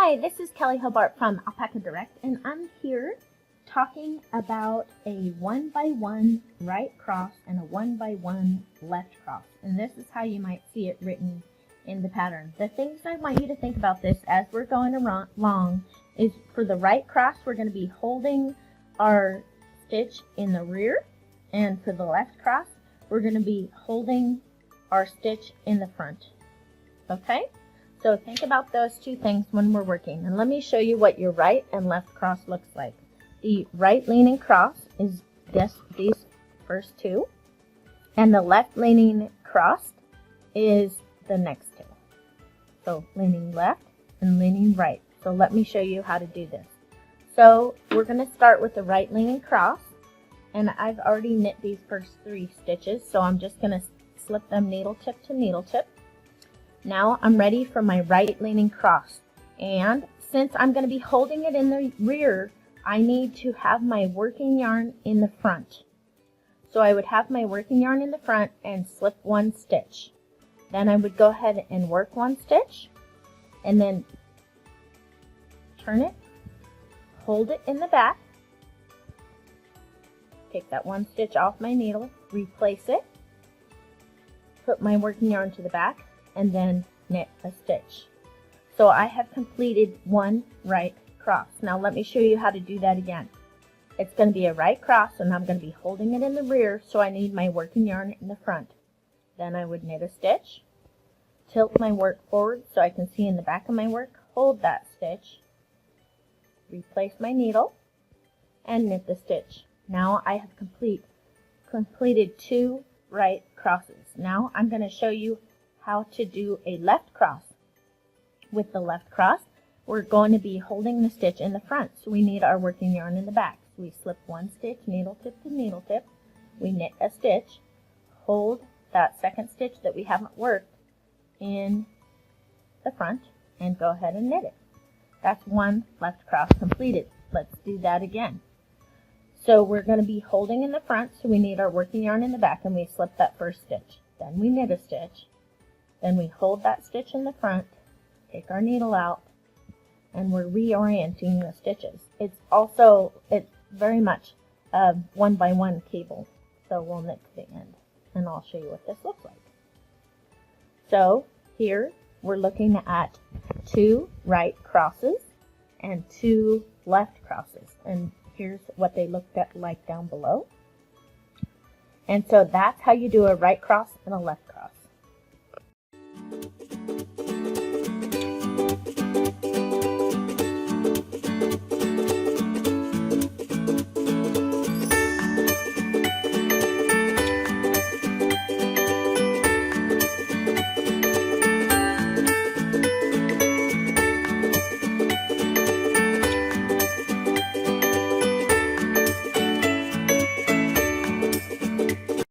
Hi, this is Kelley Hobart from Alpaca Direct, and I'm here talking about a 1x1 right cross and a 1x1 left cross. And this is how you might see it written in the pattern. The things I want you to think about this as we're going along is for the right cross, we're going to be holding our stitch in the rear, and for the left cross, we're going to be holding our stitch in the front. Okay? So think about those two things when we're working. And let me show you what your right and left cross looks like. The right leaning cross is these first two. And the left leaning cross is the next two. So leaning left and leaning right. So let me show you how to do this. So we're going to start with the right leaning cross. And I've already knit these first 3 stitches. So I'm just going to slip them needle tip to needle tip. Now I'm ready for my right leaning cross, and since I'm going to be holding it in the rear, I need to have my working yarn in the front. So I would have my working yarn in the front and slip 1 stitch. Then I would go ahead and work 1 stitch and then turn it, hold it in the back, take that 1 stitch off my needle, replace it, put my working yarn to the back, and then knit a stitch. So I have completed 1 right cross. Now let me show you how to do that again. It's going to be a right cross, and I'm going to be holding it in the rear, so I need my working yarn in the front. Then I would knit a stitch, tilt my work forward so I can see in the back of my work, hold that stitch, replace my needle, and knit the stitch. Now I have completed 2 right crosses. Now I'm going to show you how to do a left cross. With the left cross, we're going to be holding the stitch in the front, so we need our working yarn in the back. So we slip 1 stitch, needle tip to needle tip, we knit a stitch, hold that second stitch that we haven't worked in the front, and go ahead and knit it. That's 1 left cross completed. Let's do that again. So we're going to be holding in the front, so we need our working yarn in the back, and we slip that first stitch. Then we knit a stitch. Then we hold that stitch in the front, take our needle out, and we're reorienting the stitches. It's very much a 1x1 cable, so we'll knit to the end, and I'll show you what this looks like. So here we're looking at 2 right crosses and 2 left crosses, and here's what they looked like down below. And so that's how you do a right cross and a left